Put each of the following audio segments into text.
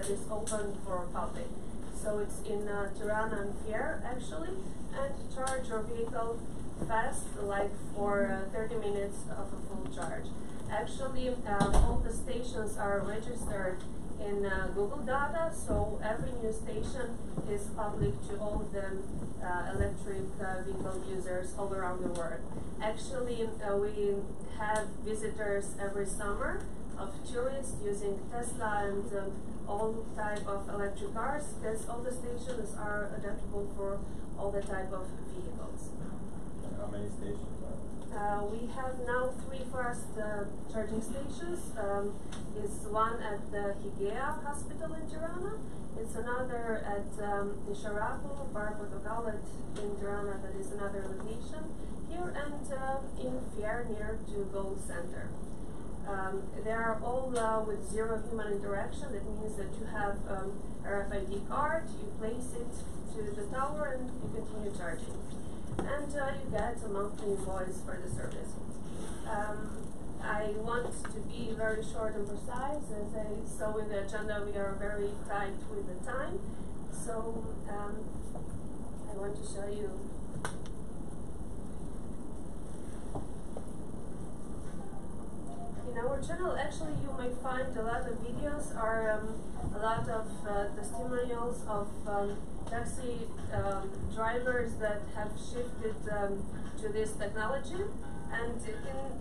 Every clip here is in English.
that is open for public. So it's in Tirana and Fier actually, and charge your vehicle fast, like for 30 minutes of a full charge. Actually, all the stations are registered in Google data, so every new station is public to all the electric vehicle users all around the world. Actually, we have visitors every summer of tourists using Tesla and all type of electric cars, because all the stations are adaptable for all the type of vehicles. How many stations are there? We have now 3 fast charging stations. It's one at the Hygieia Hospital in Tirana. It's another at Sharapu, Bar Portugal in Tirana, that is another location here, and in Fier near to Gold Center. They are all with zero human interaction. That means that you have RFID card, you place it to the tower and you continue charging. And you get a monthly invoice for the service. I want to be very short and precise. As I saw in the agenda, we are very tight with the time. So I want to show you. In our channel, actually, you may find a lot of videos or a lot of testimonials of taxi drivers that have shifted to this technology. And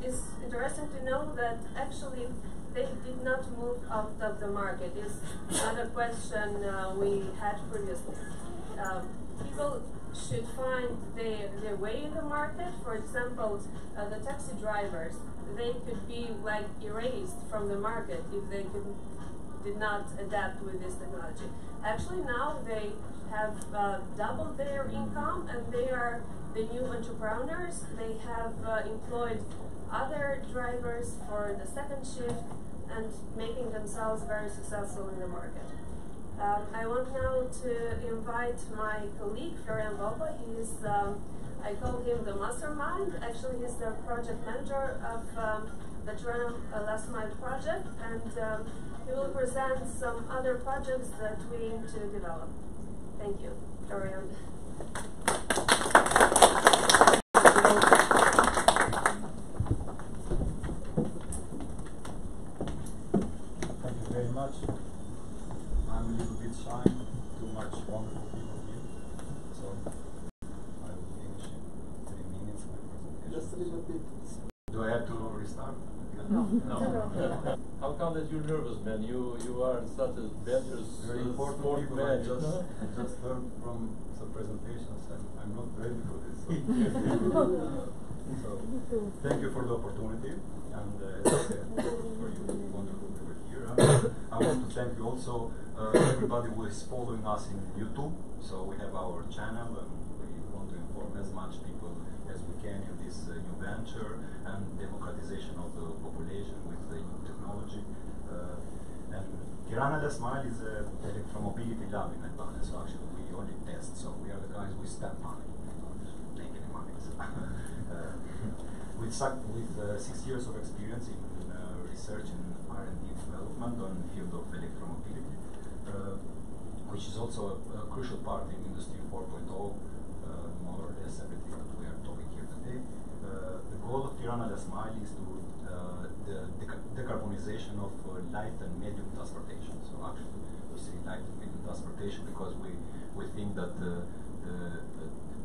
it's interesting to know that actually they did not move out of the market. It's not a question we had previously. People should find their way in the market. For example, the taxi drivers, they could be like erased from the market if they did not adapt with this technology. Actually, now they have doubled their income, and they are the new entrepreneurs. They have employed other drivers for the second shift and making themselves very successful in the market. I want now to invite my colleague, Florian Boba. He is, I call him the mastermind. Actually, he's the project manager of the Tirana Last Mile project, and he will present some other projects that we aim to develop. Thank you, Florian. Thank you very much. I'm a little bit shy, too much wonderful people here, so I will finish in 3 minutes my presentation. Just a little bit. Do I have to restart? No. How come that you're nervous, man? You are such a better Very important sport people. man. I just heard from some presentations, and I'm not ready for this. So thank you for the opportunity, and as I said, for you, wonderful we were here. I want to thank you also everybody who is following us in YouTube. So we have our channel, and we want to inform as much people as we can in this new venture and democratization of the population with the new technology. And Tirana Last Mile is a electromobility lab in Albania, so actually we only test. So we are the guys who spend money, we don't make any money. So with 6 years of experience in research and R&D development on the field of electromobility, which is also a crucial part in Industry 4.0, more or less everything that we are talking here today. The goal of Tirana Last Mile is to the decarbonization of light and medium transportation. So actually we say light and medium transportation because we think that the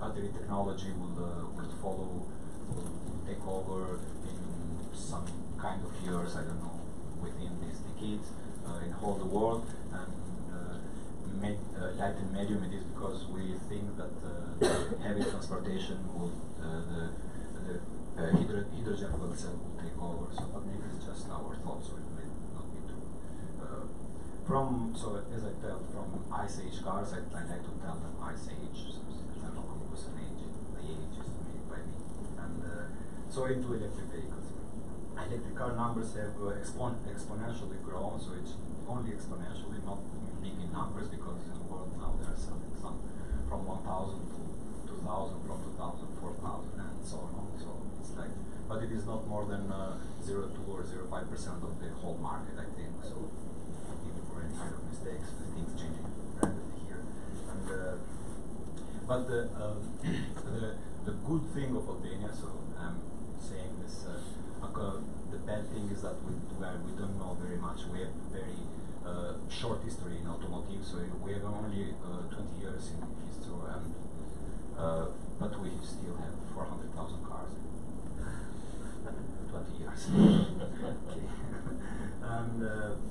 battery technology will follow, will take over in some kind of years, I don't know, within these decades in all the world. And light and medium it is because we think that heavy transportation will, the hydrogen fuel cell will take over. So but this is just our thoughts, so it may not be true. So as I tell, from Ice Age cars, I like to tell them Ice Age, so I don't know who was an age, the age is made by me. And so into electric vehicles. Electric car numbers have exponentially grown, so it's only exponentially, not big in numbers, because in the world now there are some from 1,000 to 2,000, from 2,000, 4,000, and so on. So it's like, but it is not more than 0.2 or 0.5% of the whole market, I think. So even for any kind of mistakes. But the good thing of Albania, so I'm saying this, the bad thing is that we don't know very much. We have very short history in automotive, so we have only 20 years in history, and but we still have 400,000 cars. 20 years. Okay. And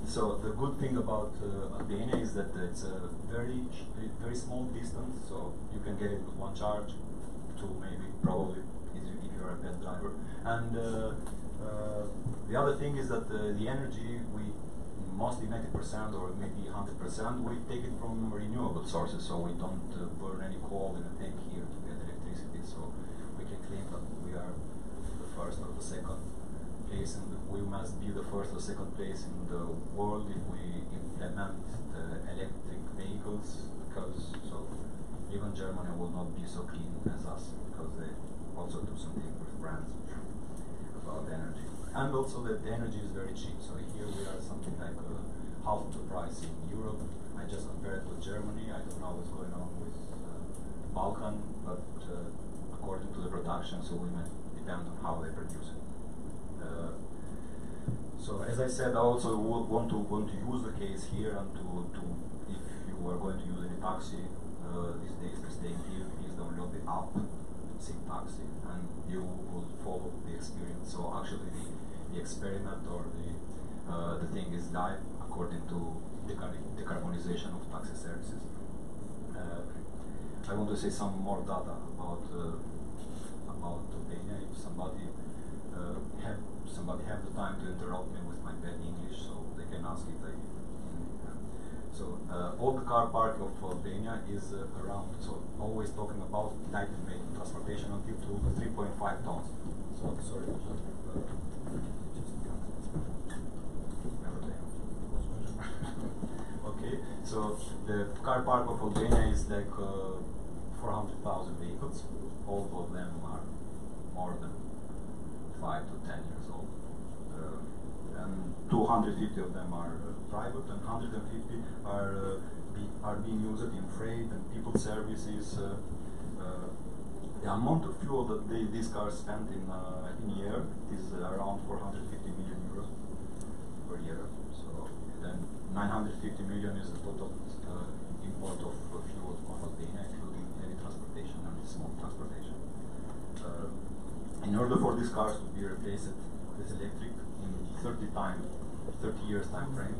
so the good thing about Albania is that it's a very small distance, so you can get it with one charge, two maybe, probably, if you're a bad driver. And the other thing is that the energy, we mostly 90% or maybe 100%, we take it from renewable sources, so we don't burn any coal in a tank here to get electricity, so we can claim that we are the first or the second place, and we must be the first or second place in the world if we implement electric vehicles, because so even Germany will not be so clean as us, because they also do something with France about energy. And also that the energy is very cheap, so here we are something like half the price in Europe. I just compared with Germany. I don't know what's going on with Balkan, but according to the production, so we might depend on how they produce it. So as I said, I also want to use the case here, and to if you are going to use any taxi these days to stay here, please download the app, SIG Taxi, and you will follow the experience. So actually the experiment or the thing is GIVE according to decarbonization of taxi services. I want to say some more data about Albania. If somebody have the time to interrupt me with my bad English, so they can ask if they. So all the car park of Albania is around. So always talking about light and medium transportation until to 3.5 tons. So sorry. Okay, so the car park of Albania is like 400,000 vehicles. All of them are more than 5 to 10 years old. And 250 of them are private, and 150 are being used in freight and people services. The amount of fuel that these cars spend in a year is around 450 million euros per year. So then 950 million is the total import of fuel from Albania, including heavy transportation and small transportation. In order for these cars to be replaced with electric in 30 years time frame,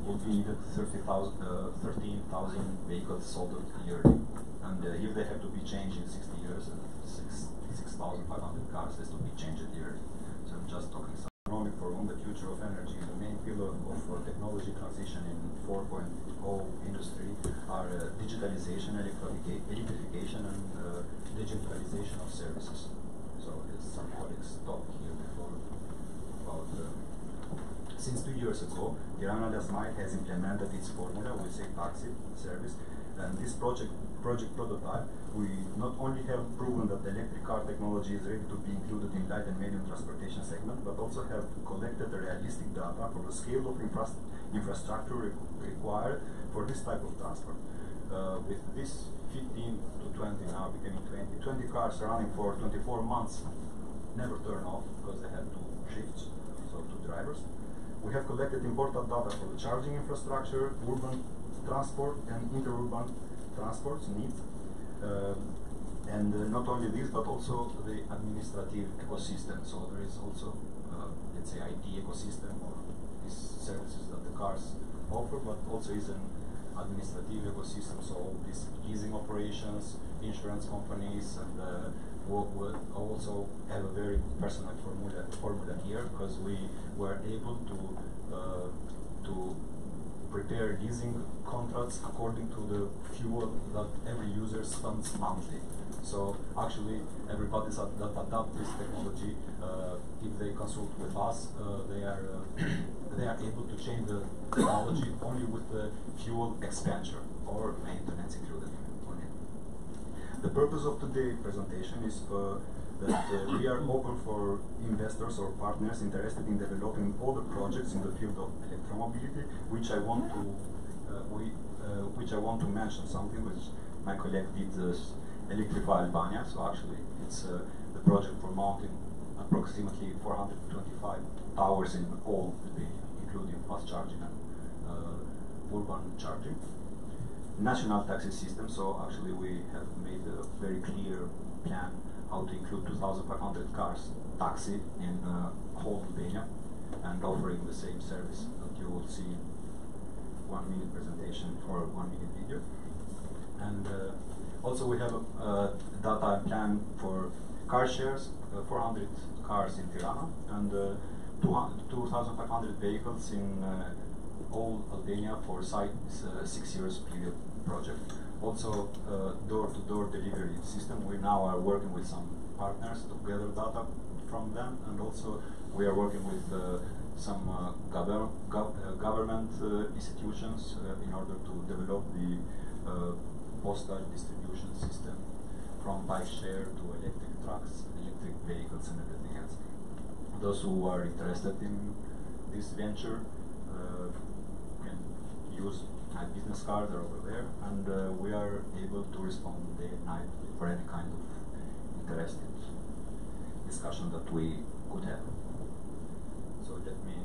will be needed 13,000 vehicles sold yearly. And if they have to be changed in 60 years, 6,500 cars has to be changed yearly. So I'm just talking some economic forum, the future of energy. The main pillar of technology transition in 4.0 industry are digitalization, electrification, and digitalization of services. So as some colleagues talked here before about since 2 years ago, Tirana Lasmai has implemented its formula with SIG Taxi service, and this project prototype, we not only have proven that the electric car technology is ready to be included in light and medium transportation segment, but also have collected the realistic data for the scale of infrastructure required for this type of transport. With this 15 to 20, now becoming 20 cars running for 24 months, never turn off because they have 2 shifts, so 2 drivers. We have collected important data for the charging infrastructure, urban transport, and interurban transports needs. And not only this, but also the administrative ecosystem. So there is also, let's say, IT ecosystem of these services that the cars offer, but also is an administrative ecosystem. So all these leasing operations, insurance companies, and we'll also have a very personal formula here, because we were able to prepare leasing contracts according to the fuel that every user spends monthly. So actually, everybody that adopt this technology, if they consult with us, they are able to change the technology only with the fuel expenditure or maintenance included on it. The purpose of today's presentation is that we are open for investors or partners interested in developing other projects in the field of electromobility, which I want to mention something which my colleague did electrify Albania. So actually, it's the project for mounting approximately 425 towers in all Albania, including fast charging and urban charging. National taxi system. So actually, we have made a very clear plan how to include 2,500 cars taxi in whole Albania, and offering the same service that you will see in 1 minute presentation or 1 minute video. And also we have a data plan for car shares, 400 cars in Tirana, and 2,500 vehicles in all Albania for 6 years period project. Also door-to-door delivery system. We now are working with some partners to gather data from them, and also we are working with some government institutions in order to develop the postal distribution system, from bike share to electric trucks, electric vehicles, and everything else. Those who are interested in this venture can use my business cards are over there, and we are able to respond day and night for any kind of interesting discussion that we could have. So let me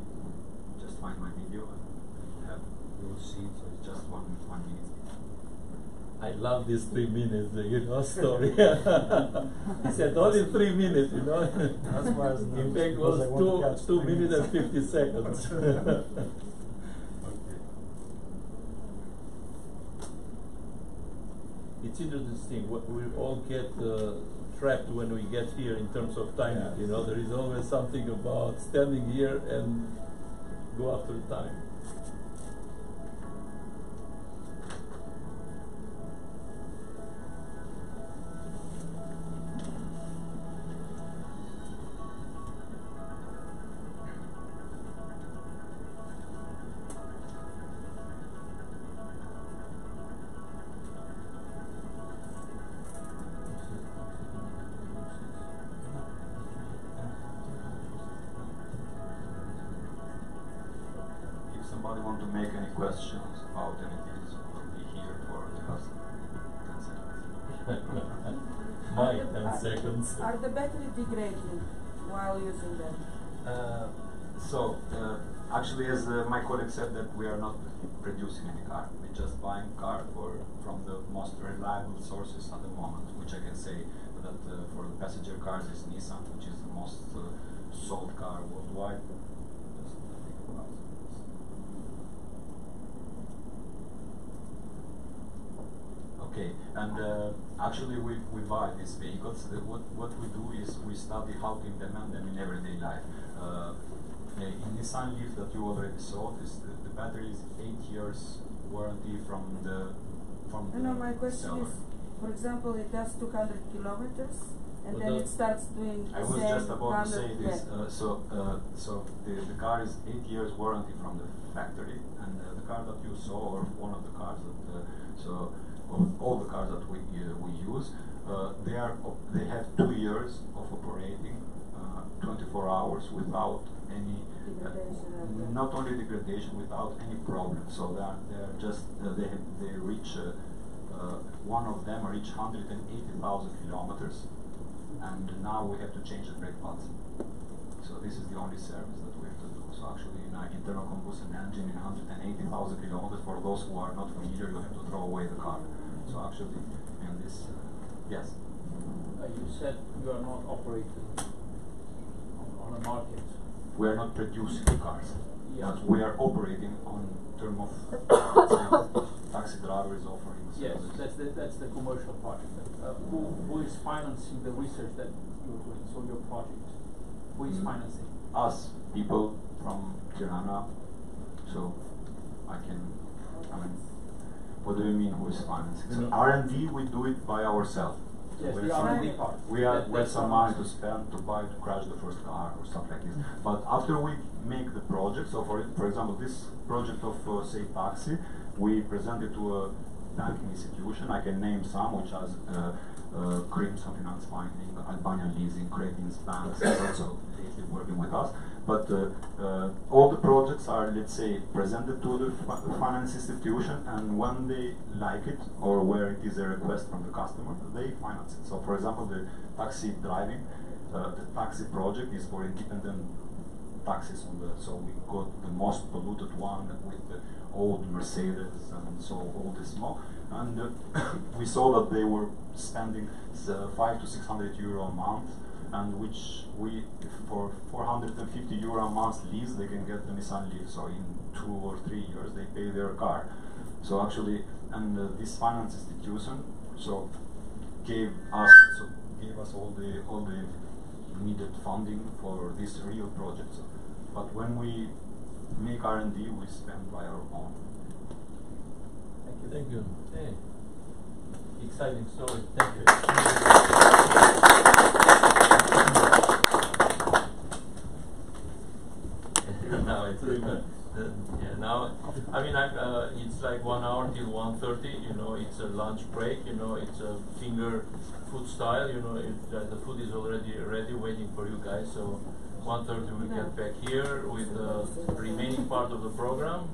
just find my video, and you will see. So it's just one minute. I love this 3 minutes, story. He said only 3 minutes, That's why I was in fact, it was 2 minutes and 50 seconds. It's interesting. We all get trapped when we get here in terms of time. Yeah. There is always something about standing here and go after time. Somebody want to make any questions about anything, so we'll be here for the last 10 seconds. My 10 seconds. Are the batteries degrading while using them? Actually, as my colleague said, that we are not producing any car. We're just buying car from the most reliable sources at the moment, which I can say that for the passenger cars is Nissan, which is the most sold car worldwide. Okay, and actually we buy these vehicles. What we do is we study how to implement them in everyday life. In Nissan Leaf that you already saw, the battery is 8 years warranty from the My question seller. is, for example, it does 200 kilometers, and then it starts doing the I was same just about to say 100, this. So the car is 8 years warranty from the factory, and the car that you saw, or one of the cars that all the cars that we use, they have 2 years of operating, 24 hours without any not only degradation, without any problem. So they reach one of them reach 180,000 kilometers, and now we have to change the brake pads. So this is the only service that we have to do. So actually, in an internal combustion engine, in 180,000 kilometers, for those who are not familiar, you have to throw away the car. So actually, in this, yes. You said you are not operating on a market. We are not producing the cars, but we are operating on term of taxi drivers offering service. Yes, that's the commercial part. Who is financing the research that you're doing? So your project, who is financing? Us, people from Tirana. So I mean, what do you mean who is financing? So R&D, we do it by ourselves. Yes, So the R&D part. we have some money to spend to crash the first car or stuff like this. But after we make the project, so for example, this project of say taxi, we present it to a banking institution. I can name some, which has Crimson Finance Finding, Albanian Leasing, Credits, banks, also lately working with us. But all the projects are, let's say, presented to the finance institution, and when they like it or where it is a request from the customer, they finance it. So, for example, the taxi driving, the taxi project is for independent taxis on the. So we got the most polluted one with the old Mercedes and so all this more, and we saw that they were spending 500 to 600 euro a month. And which we, for 450 euro a month lease, they can get the Nissan Leaf. So in 2 or 3 years, they pay their car. So actually, and this finance institution gave us all the needed funding for this real project. So, but when we make R&D, we spend by our own. Thank you. Thank you. Hey. Exciting story. Thank you. Now it's yeah. Now, I mean, it's like 1 hour till 1:30. You know, it's a lunch break. You know, it's a finger food style. You know, the food is already ready, waiting for you guys. So 1:30 we get back here with the remaining part of the program,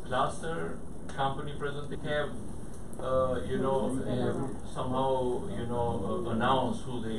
cluster, company presentation. Have somehow announce who they